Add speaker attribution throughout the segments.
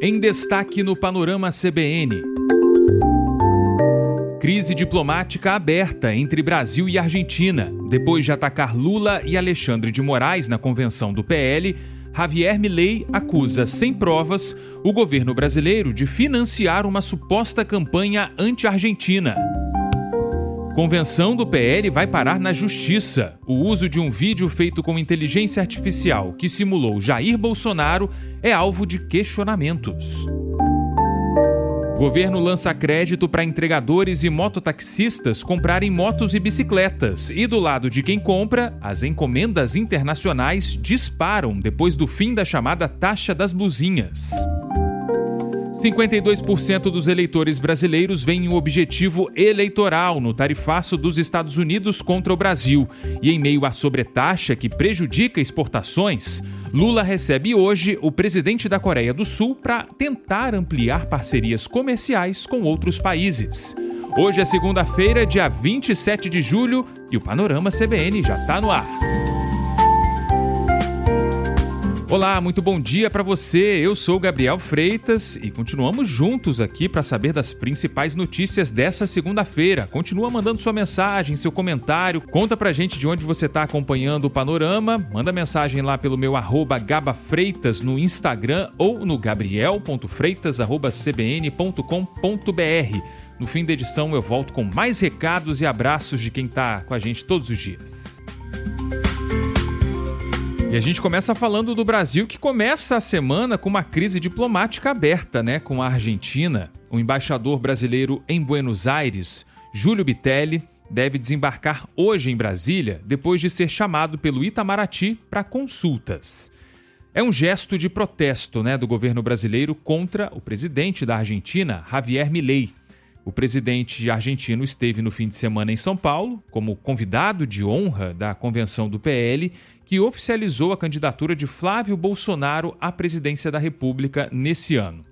Speaker 1: Em destaque no Panorama CBN. Crise diplomática aberta entre Brasil e Argentina. Depois de atacar Lula e Alexandre de Moraes na convenção do PL, Javier Milei acusa, sem provas, o governo brasileiro de financiar uma suposta campanha anti-argentina. Convenção do PL vai parar na justiça. O uso de um vídeo feito com inteligência artificial que simulou Jair Bolsonaro é alvo de questionamentos. Governo lança crédito para entregadores e mototaxistas comprarem motos e bicicletas. E do lado de quem compra, as encomendas internacionais disparam depois do fim da chamada taxa das blusinhas. 52% dos eleitores brasileiros veem um objetivo eleitoral no tarifaço dos Estados Unidos contra o Brasil. E em meio à sobretaxa que prejudica exportações, Lula recebe hoje o presidente da Coreia do Sul para tentar ampliar parcerias comerciais com outros países. Hoje é segunda-feira, dia 27 de julho, e o Panorama CBN já está no ar. Olá, muito bom dia para você. Eu sou Gabriel Freitas e continuamos juntos aqui para saber das principais notícias dessa segunda-feira. Continua mandando sua mensagem, seu comentário, conta pra gente de onde você está acompanhando o Panorama. Manda mensagem lá pelo meu @gabafreitas no Instagram ou no gabriel.freitas@cbn.com.br. No fim da edição eu volto com mais recados e abraços de quem está com a gente todos os dias. E a gente começa falando do Brasil, que começa a semana com uma crise diplomática aberta, com a Argentina. O embaixador brasileiro em Buenos Aires, Júlio Bitelli, deve desembarcar hoje em Brasília, depois de ser chamado pelo Itamaraty para consultas. É um gesto de protesto, do governo brasileiro contra o presidente da Argentina, Javier Milei. O presidente argentino esteve no fim de semana em São Paulo, como convidado de honra da convenção do PL, que oficializou a candidatura de Flávio Bolsonaro à presidência da República nesse ano.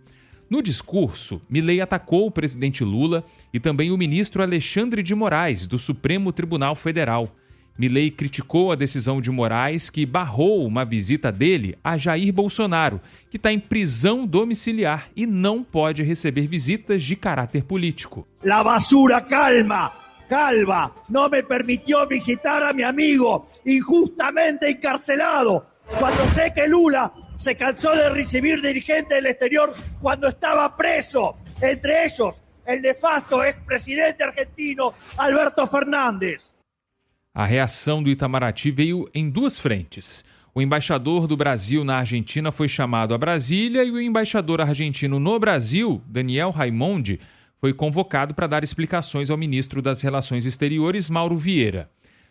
Speaker 1: No discurso, Milei atacou o presidente Lula e também o ministro Alexandre de Moraes, do Supremo Tribunal Federal. Milei criticou a decisão de Moraes, que barrou uma visita dele a Jair Bolsonaro, que está em prisão domiciliar e não pode receber visitas de caráter político.
Speaker 2: La basura calva no me permitió visitar a mi amigo injustamente encarcelado, cuando sé que Lula se cansó de recibir dirigentes del exterior cuando estaba preso, entre ellos el nefasto expresidente argentino Alberto Fernández.
Speaker 1: A reação do Itamaraty veio em duas frentes. O embaixador do Brasil na Argentina foi chamado a Brasília e o embaixador argentino no Brasil, Daniel Raimondi, foi convocado para dar explicações ao ministro das Relações Exteriores, Mauro Vieira.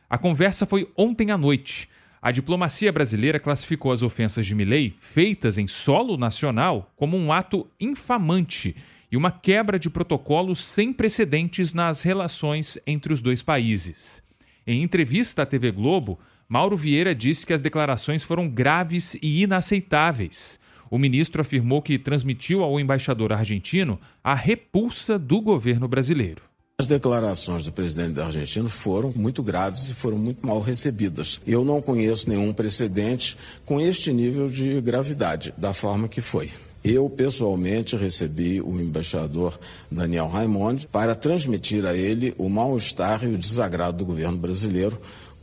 Speaker 1: A conversa foi ontem à noite. A diplomacia brasileira classificou as ofensas de Milei, feitas em solo nacional, como um ato infamante e uma quebra de protocolo sem precedentes nas relações entre os dois países. Em entrevista à TV Globo, Mauro Vieira disse que as declarações foram graves e inaceitáveis. O ministro afirmou que transmitiu ao embaixador argentino a repulsa do governo brasileiro.
Speaker 3: As declarações do presidente da Argentina foram muito graves e foram muito mal recebidas. Eu não conheço nenhum precedente com este nível de gravidade, da forma que foi. Eu, pessoalmente, recebi o embaixador Daniel Raimondi para transmitir a ele o mal-estar e o desagrado do governo brasileiro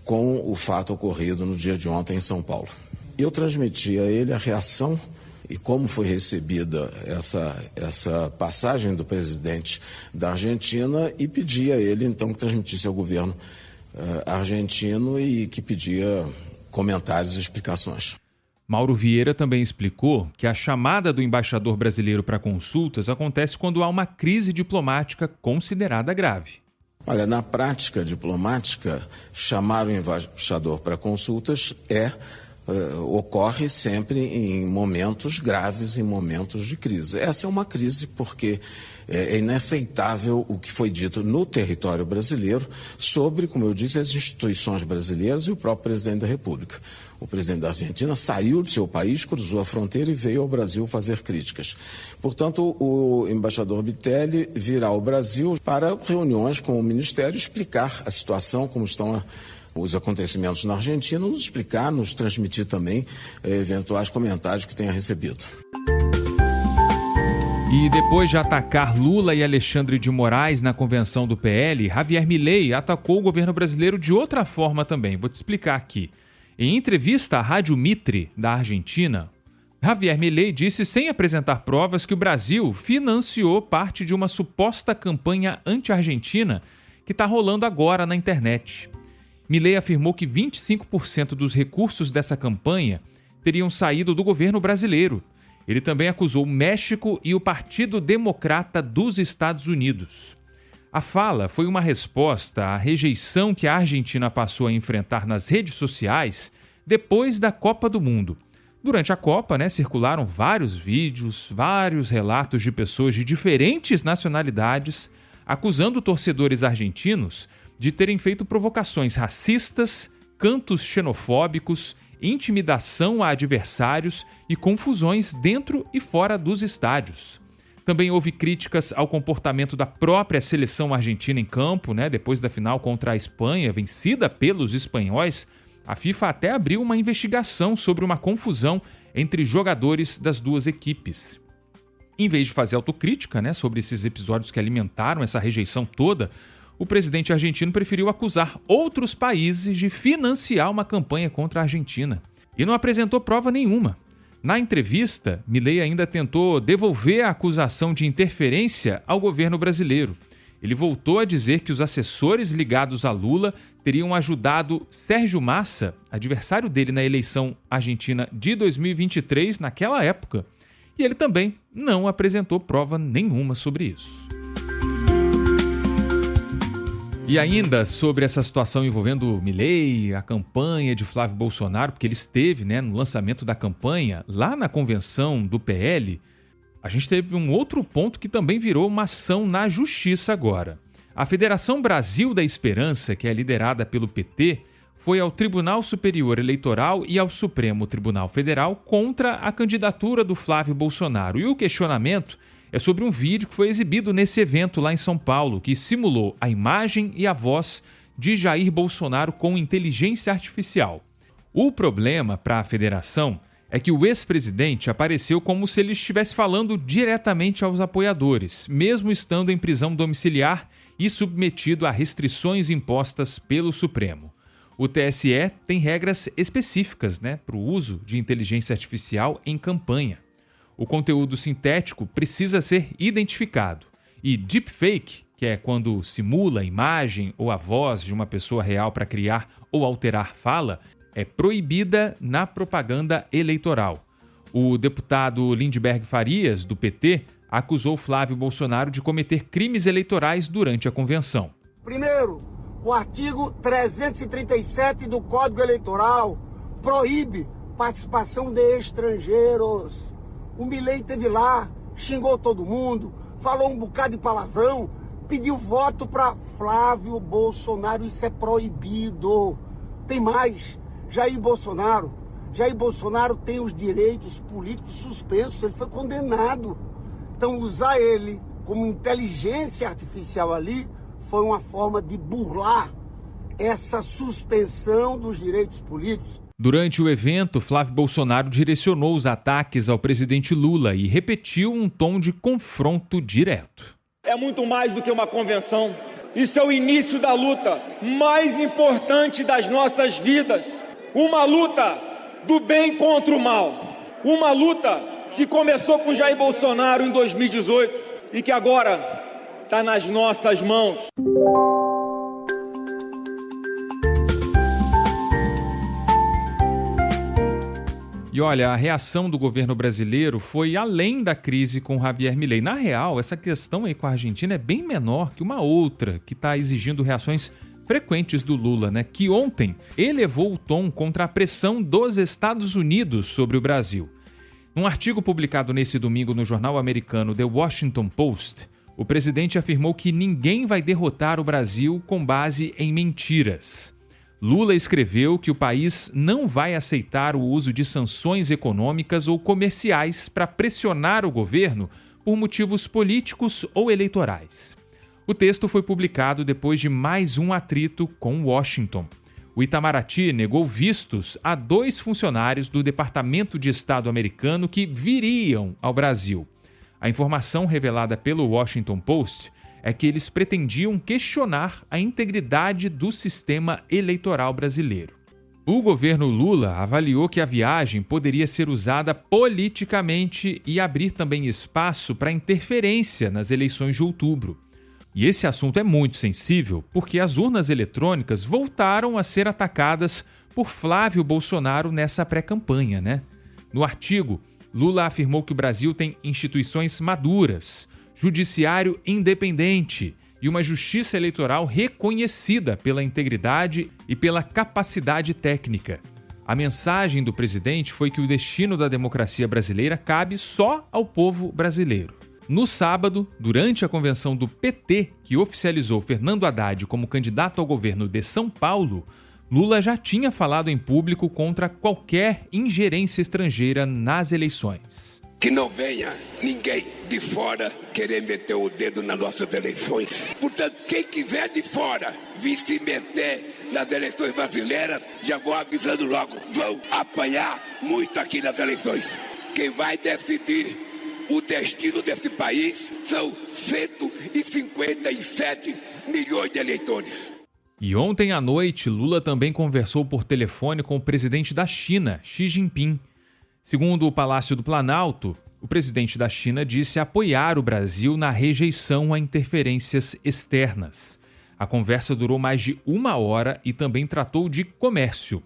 Speaker 3: com o fato ocorrido no dia de ontem em São Paulo. Eu transmiti a ele a reação e como foi recebida essa passagem do presidente da Argentina e pedi a ele, então, que transmitisse ao governo argentino e que pedia comentários e explicações.
Speaker 1: Mauro Vieira também explicou que a chamada do embaixador brasileiro para consultas acontece quando há uma crise diplomática considerada grave.
Speaker 3: Olha, na prática diplomática, chamar o embaixador para consultas ocorre sempre em momentos graves, em momentos de crise. Essa é uma crise porque é inaceitável o que foi dito no território brasileiro sobre, como eu disse, as instituições brasileiras e o próprio presidente da República. O presidente da Argentina saiu do seu país, cruzou a fronteira e veio ao Brasil fazer críticas. Portanto, o embaixador Bitelli virá ao Brasil para reuniões com o Ministério, explicar a situação, como estão os acontecimentos na Argentina, nos explicar, nos transmitir também eventuais comentários que tenha recebido.
Speaker 1: E depois de atacar Lula e Alexandre de Moraes na convenção do PL, Javier Milei atacou o governo brasileiro de outra forma também. Vou te explicar aqui. Em entrevista à Rádio Mitre, da Argentina, Javier Milei disse, sem apresentar provas, que o Brasil financiou parte de uma suposta campanha anti-argentina que está rolando agora na internet. Milei afirmou que 25% dos recursos dessa campanha teriam saído do governo brasileiro. Ele também acusou o México e o Partido Democrata dos Estados Unidos. A fala foi uma resposta à rejeição que a Argentina passou a enfrentar nas redes sociais depois da Copa do Mundo. Durante a Copa, circularam vários vídeos, vários relatos de pessoas de diferentes nacionalidades acusando torcedores argentinos de terem feito provocações racistas, cantos xenofóbicos, intimidação a adversários e confusões dentro e fora dos estádios. Também houve críticas ao comportamento da própria seleção argentina em campo, depois da final contra a Espanha, vencida pelos espanhóis. A FIFA até abriu uma investigação sobre uma confusão entre jogadores das duas equipes. Em vez de fazer autocrítica, sobre esses episódios que alimentaram essa rejeição toda, o presidente argentino preferiu acusar outros países de financiar uma campanha contra a Argentina. E não apresentou prova nenhuma. Na entrevista, Milei ainda tentou devolver a acusação de interferência ao governo brasileiro. Ele voltou a dizer que os assessores ligados a Lula teriam ajudado Sérgio Massa, adversário dele na eleição argentina de 2023, naquela época. E ele também não apresentou prova nenhuma sobre isso. E ainda sobre essa situação envolvendo Milei, a campanha de Flávio Bolsonaro, porque ele esteve no lançamento da campanha, lá na convenção do PL, a gente teve um outro ponto que também virou uma ação na justiça agora. A Federação Brasil da Esperança, que é liderada pelo PT, foi ao Tribunal Superior Eleitoral e ao Supremo Tribunal Federal contra a candidatura do Flávio Bolsonaro. E o questionamento é sobre um vídeo que foi exibido nesse evento lá em São Paulo, que simulou a imagem e a voz de Jair Bolsonaro com inteligência artificial. O problema para a federação é que o ex-presidente apareceu como se ele estivesse falando diretamente aos apoiadores, mesmo estando em prisão domiciliar e submetido a restrições impostas pelo Supremo. O TSE tem regras específicas para o uso de inteligência artificial em campanha. O conteúdo sintético precisa ser identificado. E deepfake, que é quando simula a imagem ou a voz de uma pessoa real para criar ou alterar fala, é proibida na propaganda eleitoral. O deputado Lindbergh Farias, do PT, acusou Flávio Bolsonaro de cometer crimes eleitorais durante a convenção.
Speaker 4: Primeiro, o artigo 337 do Código Eleitoral proíbe participação de estrangeiros. O Milei esteve lá, xingou todo mundo, falou um bocado de palavrão, pediu voto para Flávio Bolsonaro. Isso é proibido. Tem mais, Jair Bolsonaro tem os direitos políticos suspensos, ele foi condenado. Então usar ele como inteligência artificial ali foi uma forma de burlar essa suspensão dos direitos políticos.
Speaker 1: Durante o evento, Flávio Bolsonaro direcionou os ataques ao presidente Lula e repetiu um tom de confronto direto.
Speaker 5: É muito mais do que uma convenção. Isso é o início da luta mais importante das nossas vidas. Uma luta do bem contra o mal. Uma luta que começou com Jair Bolsonaro em 2018 e que agora está nas nossas mãos.
Speaker 1: E olha, a reação do governo brasileiro foi além da crise com Javier Milei. Na real, essa questão aí com a Argentina é bem menor que uma outra que está exigindo reações frequentes do Lula, que ontem elevou o tom contra a pressão dos Estados Unidos sobre o Brasil. Num artigo publicado nesse domingo no jornal americano The Washington Post, o presidente afirmou que ninguém vai derrotar o Brasil com base em mentiras. Lula escreveu que o país não vai aceitar o uso de sanções econômicas ou comerciais para pressionar o governo por motivos políticos ou eleitorais. O texto foi publicado depois de mais um atrito com Washington. O Itamaraty negou vistos a 2 funcionários do Departamento de Estado americano que viriam ao Brasil. A informação revelada pelo Washington Post é que eles pretendiam questionar a integridade do sistema eleitoral brasileiro. O governo Lula avaliou que a viagem poderia ser usada politicamente e abrir também espaço para interferência nas eleições de outubro. E esse assunto é muito sensível porque as urnas eletrônicas voltaram a ser atacadas por Flávio Bolsonaro nessa pré-campanha, né? No artigo, Lula afirmou que o Brasil tem instituições maduras, judiciário independente e uma justiça eleitoral reconhecida pela integridade e pela capacidade técnica. A mensagem do presidente foi que o destino da democracia brasileira cabe só ao povo brasileiro. No sábado, durante a convenção do PT, que oficializou Fernando Haddad como candidato ao governo de São Paulo, Lula já tinha falado em público contra qualquer ingerência estrangeira nas eleições.
Speaker 6: Que não venha ninguém de fora querer meter o dedo nas nossas eleições. Portanto, quem quiser de fora vir se meter nas eleições brasileiras, já vou avisando logo, vão apanhar muito aqui nas eleições. Quem vai decidir o destino desse país são 157 milhões de eleitores.
Speaker 1: E ontem à noite, Lula também conversou por telefone com o presidente da China, Xi Jinping. Segundo o Palácio do Planalto, o presidente da China disse apoiar o Brasil na rejeição a interferências externas. A conversa durou mais de 1 hora e também tratou de comércio.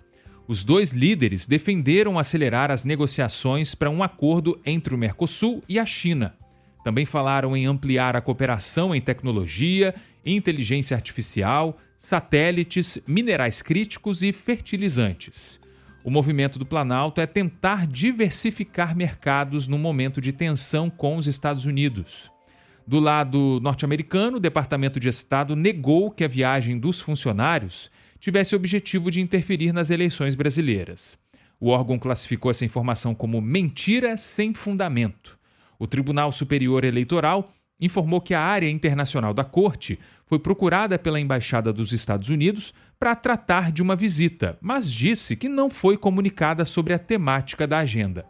Speaker 1: Os dois líderes defenderam acelerar as negociações para um acordo entre o Mercosul e a China. Também falaram em ampliar a cooperação em tecnologia, inteligência artificial, satélites, minerais críticos e fertilizantes. O movimento do Planalto é tentar diversificar mercados num momento de tensão com os Estados Unidos. Do lado norte-americano, o Departamento de Estado negou que a viagem dos funcionários tivesse o objetivo de interferir nas eleições brasileiras. O órgão classificou essa informação como mentira sem fundamento. O Tribunal Superior Eleitoral informou que a área internacional da Corte foi procurada pela Embaixada dos Estados Unidos para tratar de uma visita, mas disse que não foi comunicada sobre a temática da agenda.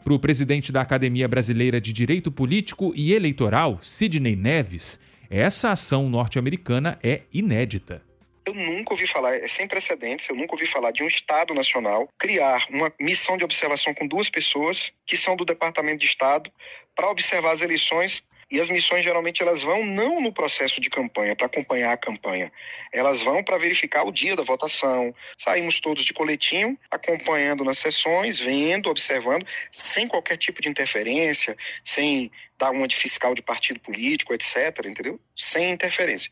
Speaker 1: Para o presidente da Academia Brasileira de Direito Político e Eleitoral, Sidney Neves, essa ação norte-americana é inédita.
Speaker 7: Eu nunca ouvi falar, é sem precedentes, eu nunca ouvi falar de um Estado Nacional criar uma missão de observação com 2 pessoas que são do Departamento de Estado para observar as eleições. E as missões geralmente elas vão não no processo de campanha, para acompanhar a campanha. Elas vão para verificar o dia da votação. Saímos todos de coletinho, acompanhando nas sessões, vendo, observando, sem qualquer tipo de interferência, sem dar uma de fiscal de partido político, etc., entendeu? Sem interferência.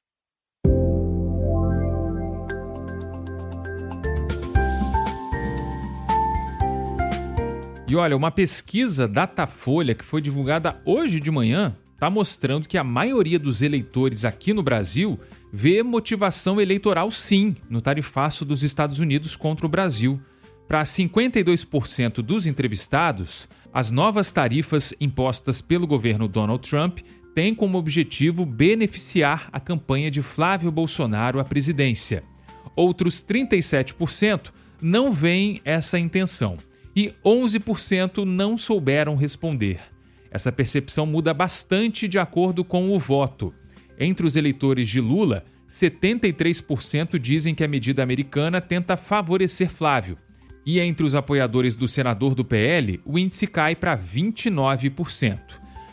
Speaker 1: E olha, uma pesquisa Datafolha que foi divulgada hoje de manhã está mostrando que a maioria dos eleitores aqui no Brasil vê motivação eleitoral sim no tarifaço dos Estados Unidos contra o Brasil. Para 52% dos entrevistados, as novas tarifas impostas pelo governo Donald Trump têm como objetivo beneficiar a campanha de Flávio Bolsonaro à presidência. Outros 37% não veem essa intenção e 11% não souberam responder. Essa percepção muda bastante de acordo com o voto. Entre os eleitores de Lula, 73% dizem que a medida americana tenta favorecer Flávio. E entre os apoiadores do senador do PL, o índice cai para 29%.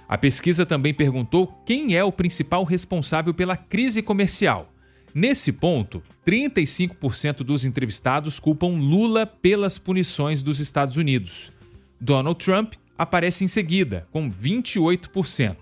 Speaker 1: A pesquisa também perguntou quem é o principal responsável pela crise comercial. Nesse ponto, 35% dos entrevistados culpam Lula pelas punições dos Estados Unidos. Donald Trump aparece em seguida, com 28%.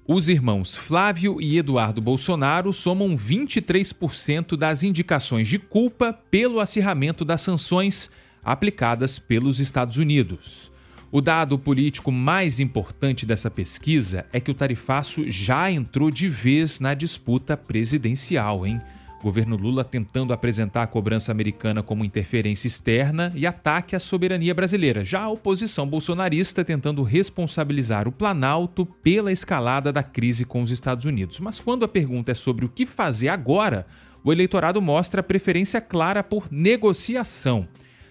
Speaker 1: Os irmãos Flávio e Eduardo Bolsonaro somam 23% das indicações de culpa pelo acirramento das sanções aplicadas pelos Estados Unidos. O dado político mais importante dessa pesquisa é que o tarifaço já entrou de vez na disputa presidencial, hein? O governo Lula tentando apresentar a cobrança americana como interferência externa e ataque à soberania brasileira. Já a oposição bolsonarista tentando responsabilizar o Planalto pela escalada da crise com os Estados Unidos. Mas quando a pergunta é sobre o que fazer agora, o eleitorado mostra preferência clara por negociação.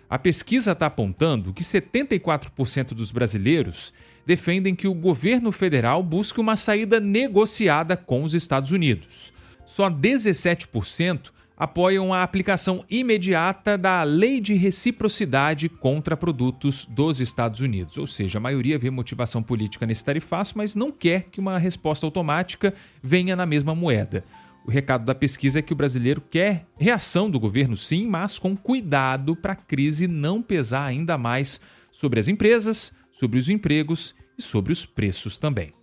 Speaker 1: A pesquisa está apontando que 74% dos brasileiros defendem que o governo federal busque uma saída negociada com os Estados Unidos. Só 17% apoiam a aplicação imediata da Lei de Reciprocidade contra produtos dos Estados Unidos. Ou seja, a maioria vê motivação política nesse tarifaço, mas não quer que uma resposta automática venha na mesma moeda. O recado da pesquisa é que o brasileiro quer reação do governo, sim, mas com cuidado para a crise não pesar ainda mais sobre as empresas, sobre os empregos e sobre os preços também.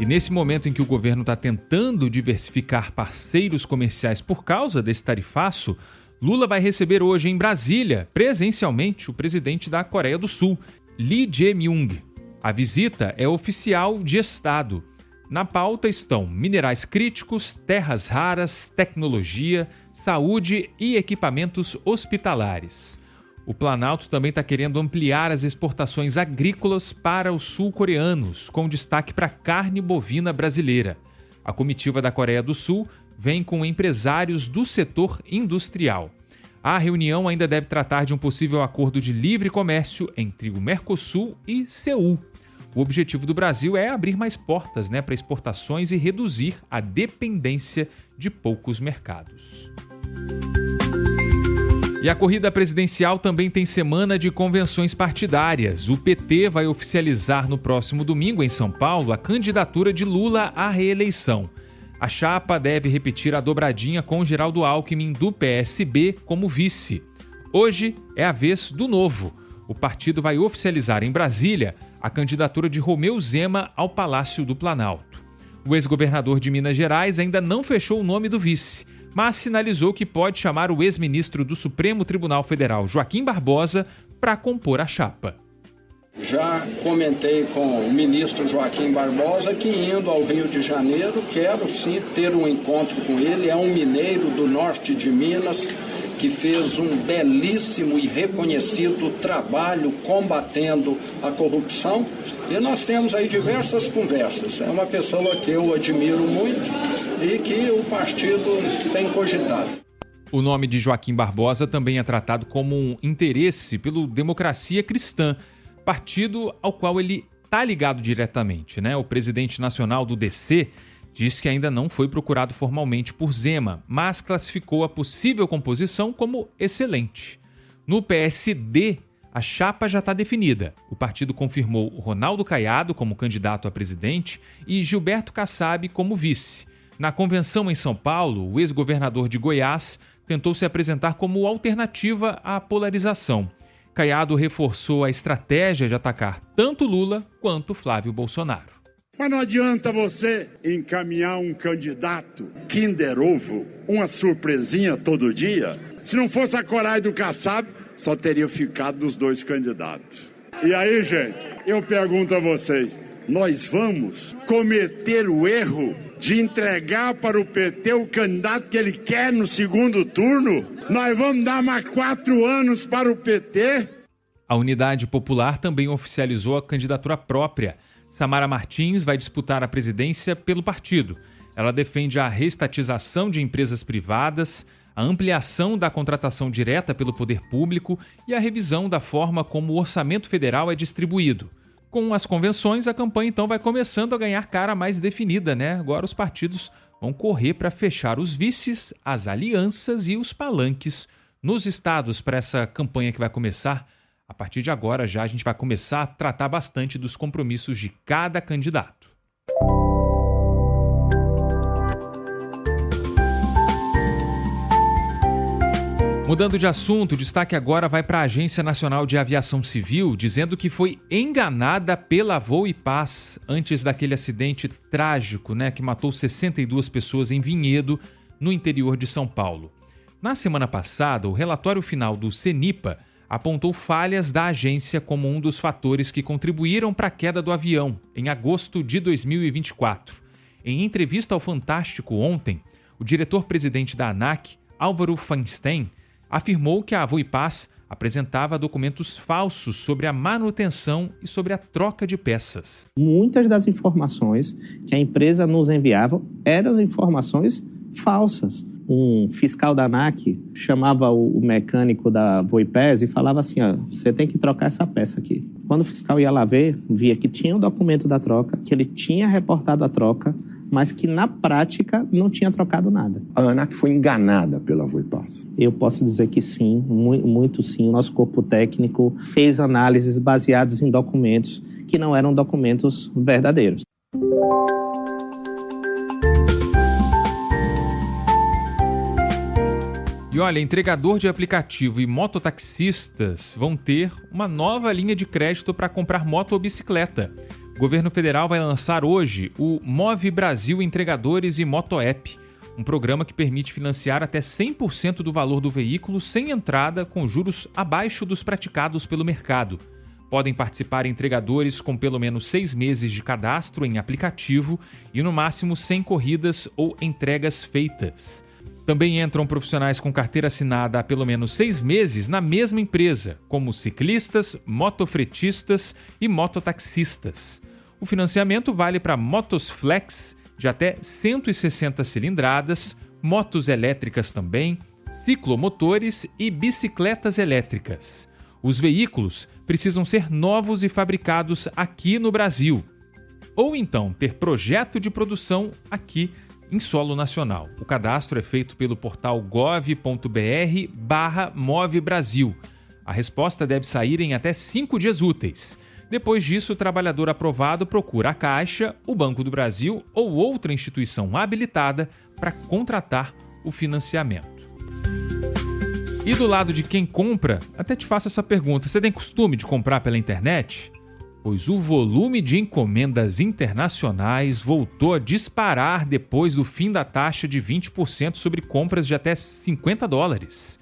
Speaker 1: E nesse momento em que o governo está tentando diversificar parceiros comerciais por causa desse tarifaço, Lula vai receber hoje em Brasília, presencialmente, o presidente da Coreia do Sul, Lee Jae-myung. A visita é oficial de Estado. Na pauta estão minerais críticos, terras raras, tecnologia, saúde e equipamentos hospitalares. O Planalto também está querendo ampliar as exportações agrícolas para os sul-coreanos, com destaque para a carne bovina brasileira. A comitiva da Coreia do Sul vem com empresários do setor industrial. A reunião ainda deve tratar de um possível acordo de livre comércio entre o Mercosul e Seul. O objetivo do Brasil é abrir mais portas, para exportações e reduzir a dependência de poucos mercados. E a corrida presidencial também tem semana de convenções partidárias. O PT vai oficializar no próximo domingo, em São Paulo, a candidatura de Lula à reeleição. A chapa deve repetir a dobradinha com Geraldo Alckmin, do PSB, como vice. Hoje é a vez do Novo. O partido vai oficializar em Brasília a candidatura de Romeu Zema ao Palácio do Planalto. O ex-governador de Minas Gerais ainda não fechou o nome do vice, mas sinalizou que pode chamar o ex-ministro do Supremo Tribunal Federal, Joaquim Barbosa, para compor a chapa.
Speaker 8: Já comentei com o ministro Joaquim Barbosa que, indo ao Rio de Janeiro, quero sim ter um encontro com ele. É um mineiro do norte de Minas que fez um belíssimo e reconhecido trabalho combatendo a corrupção. E nós temos aí diversas conversas. É uma pessoa que eu admiro muito e que o partido tem cogitado.
Speaker 1: O nome de Joaquim Barbosa também é tratado como um interesse pelo Democracia Cristã, partido ao qual ele está ligado diretamente, O presidente nacional do DC diz que ainda não foi procurado formalmente por Zema, mas classificou a possível composição como excelente. No PSD, a chapa já está definida. O partido confirmou Ronaldo Caiado como candidato a presidente e Gilberto Kassab como vice. Na convenção em São Paulo, o ex-governador de Goiás tentou se apresentar como alternativa à polarização. Caiado reforçou a estratégia de atacar tanto Lula quanto Flávio Bolsonaro.
Speaker 9: Mas não adianta você encaminhar um candidato Kinder Ovo, uma surpresinha todo dia. Se não fosse a coragem do Kassab, só teria ficado dos dois candidatos. E aí, gente, eu pergunto a vocês, nós vamos cometer o erro de entregar para o PT o candidato que ele quer no segundo turno? Nós vamos dar mais 4 anos para o PT?
Speaker 1: A Unidade Popular também oficializou a candidatura própria. Samara Martins vai disputar a presidência pelo partido. Ela defende a reestatização de empresas privadas, a ampliação da contratação direta pelo poder público e a revisão da forma como o orçamento federal é distribuído. Com as convenções, a campanha então vai começando a ganhar cara mais definida, Agora os partidos vão correr para fechar os vices, as alianças e os palanques nos estados para essa campanha que vai começar. A partir de agora já a gente vai começar a tratar bastante dos compromissos de cada candidato. Mudando de assunto, o destaque agora vai para a Agência Nacional de Aviação Civil, dizendo que foi enganada pela Voo e Paz antes daquele acidente trágico, que matou 62 pessoas em Vinhedo, no interior de São Paulo. Na semana passada, o relatório final do CENIPA apontou falhas da agência como um dos fatores que contribuíram para a queda do avião, em agosto de 2024. Em entrevista ao Fantástico ontem, o diretor-presidente da ANAC, Álvaro Feinstein, afirmou que a Voo e Paz apresentava documentos falsos sobre a manutenção e sobre a troca de peças.
Speaker 10: Muitas das informações que a empresa nos enviava eram informações falsas. um fiscal da ANAC chamava o mecânico da Voipes e falava assim, ó, você tem que trocar essa peça aqui. Quando o fiscal ia lá ver, via que tinha o documento da troca, que ele tinha reportado a troca, mas que na prática não tinha trocado nada.
Speaker 11: A ANAC foi enganada pela Voipes?
Speaker 10: Eu posso dizer que sim, muito sim. O nosso corpo técnico fez análises baseadas em documentos que não eram documentos verdadeiros.
Speaker 1: E olha, entregador de aplicativo e mototaxistas vão ter uma nova linha de crédito para comprar moto ou bicicleta. O governo federal vai lançar hoje o Move Brasil Entregadores e Motoapp, um programa que permite financiar até 100% do valor do veículo sem entrada, com juros abaixo dos praticados pelo mercado. Podem participar entregadores com pelo menos 6 meses de cadastro em aplicativo e no máximo 100 corridas ou entregas feitas. Também entram profissionais com carteira assinada há pelo menos 6 meses na mesma empresa, como ciclistas, motofretistas e mototaxistas. O financiamento vale para motos flex de até 160 cilindradas, motos elétricas também, ciclomotores e bicicletas elétricas. Os veículos precisam ser novos e fabricados aqui no Brasil, ou então ter projeto de produção aqui em solo nacional. O cadastro é feito pelo portal gov.br/movebrasil. A resposta deve sair em até 5 dias úteis. Depois disso, o trabalhador aprovado procura a Caixa, o Banco do Brasil ou outra instituição habilitada para contratar o financiamento. E do lado de quem compra, até te faço essa pergunta: você tem costume de comprar pela internet? Pois o volume de encomendas internacionais voltou a disparar depois do fim da taxa de 20% sobre compras de até $50.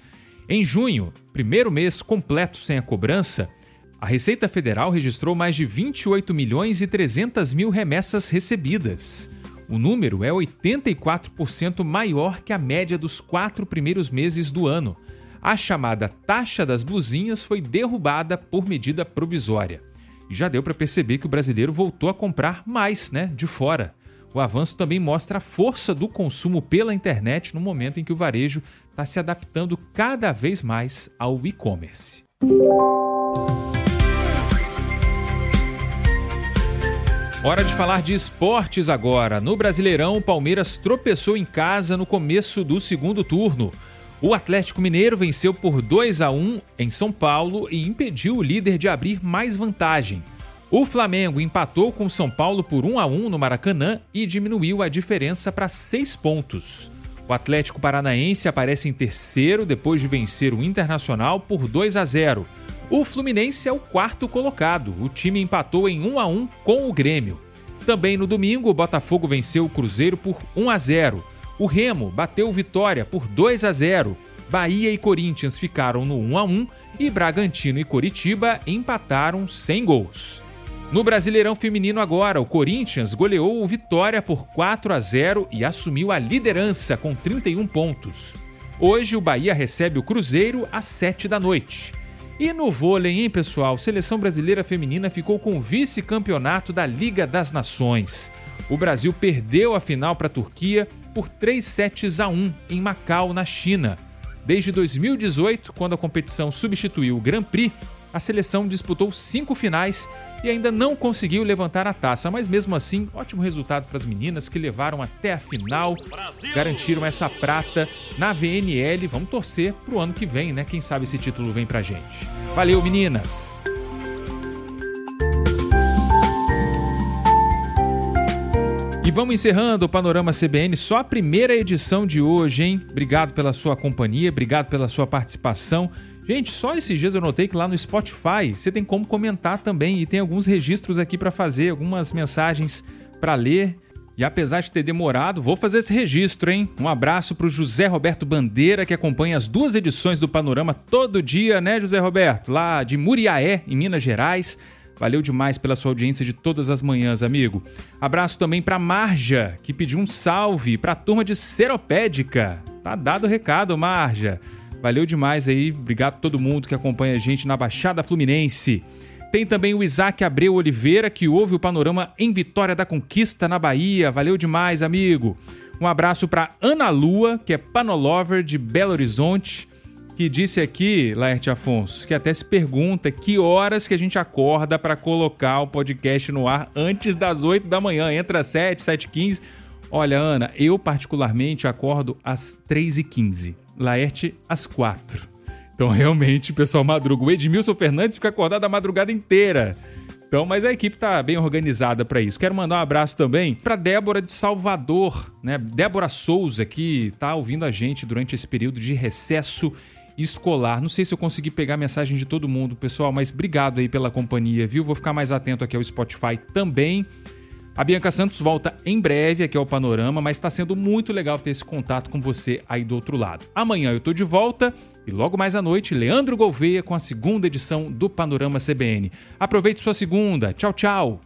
Speaker 1: Em junho, primeiro mês completo sem a cobrança, a Receita Federal registrou mais de 28.300.000 remessas recebidas. O número é 84% maior que a média dos 4 primeiros meses do ano. A chamada taxa das blusinhas foi derrubada por medida provisória. E já deu para perceber que o brasileiro voltou a comprar mais, de fora. O avanço também mostra a força do consumo pela internet no momento em que o varejo está se adaptando cada vez mais ao e-commerce. Hora de falar de esportes agora. No Brasileirão, o Palmeiras tropeçou em casa no começo do segundo turno. O Atlético Mineiro venceu por 2-1 em São Paulo e impediu o líder de abrir mais vantagem. O Flamengo empatou com o São Paulo por 1-1 no Maracanã e diminuiu a diferença para 6 pontos. O Atlético Paranaense aparece em terceiro depois de vencer o Internacional por 2-0. O Fluminense é o quarto colocado. O time empatou em 1-1 com o Grêmio. Também no domingo, o Botafogo venceu o Cruzeiro por 1-0. O Remo bateu o Vitória por 2-0. Bahia e Corinthians ficaram no 1-1 e Bragantino e Coritiba empataram sem gols. No Brasileirão Feminino agora, o Corinthians goleou o Vitória por 4-0 e assumiu a liderança com 31 pontos. Hoje o Bahia recebe o Cruzeiro às 7 da noite. E no vôlei, hein, pessoal? Seleção brasileira feminina ficou com o vice-campeonato da Liga das Nações. O Brasil perdeu a final para a Turquia por 3-1 em Macau, na China. Desde 2018, quando a competição substituiu o Grand Prix, a seleção disputou 5 finais e ainda não conseguiu levantar a taça. Mas mesmo assim, ótimo resultado para as meninas que levaram até a final, garantiram essa prata na VNL. Vamos torcer para o ano que vem, Quem sabe esse título vem pra gente. Valeu, meninas! E vamos encerrando o Panorama CBN, só a primeira edição de hoje, hein? Obrigado pela sua companhia, obrigado pela sua participação. Gente, só esses dias eu notei que lá no Spotify você tem como comentar também e tem alguns registros aqui para fazer, algumas mensagens para ler. E apesar de ter demorado, vou fazer esse registro, hein? Um abraço para o José Roberto Bandeira, que acompanha as 2 edições do Panorama todo dia, José Roberto? Lá de Muriaé, em Minas Gerais. Valeu demais pela sua audiência de todas as manhãs, amigo. Abraço também para Marja, que pediu um salve para a turma de Seropédica. Tá dado o recado, Marja. Valeu demais aí. Obrigado a todo mundo que acompanha a gente na Baixada Fluminense. Tem também o Isaac Abreu Oliveira, que ouve o Panorama em Vitória da Conquista, na Bahia. Valeu demais, amigo. Um abraço para Ana Lua, que é panolover de Belo Horizonte, que disse aqui, Laerte Afonso, que até se pergunta que horas que a gente acorda para colocar o podcast no ar antes das 8 da manhã, entre as 7, 7h15. Olha, Ana, eu particularmente acordo às 3h15, Laerte às 4. Então realmente o pessoal madruga. O Edmilson Fernandes fica acordado a madrugada inteira. Então, mas a equipe tá bem organizada para isso. Quero mandar um abraço também para Débora de Salvador, né? Débora Souza, que tá ouvindo a gente durante esse período de recesso escolar. Não sei se eu consegui pegar a mensagem de todo mundo, pessoal, mas obrigado aí pela companhia, viu? Vou ficar mais atento aqui ao Spotify também. A Bianca Santos volta em breve aqui ao Panorama, mas está sendo muito legal ter esse contato com você aí do outro lado. Amanhã eu tô de volta e logo mais à noite, Leandro Gouveia com a segunda edição do Panorama CBN. Aproveite sua segunda. Tchau, tchau.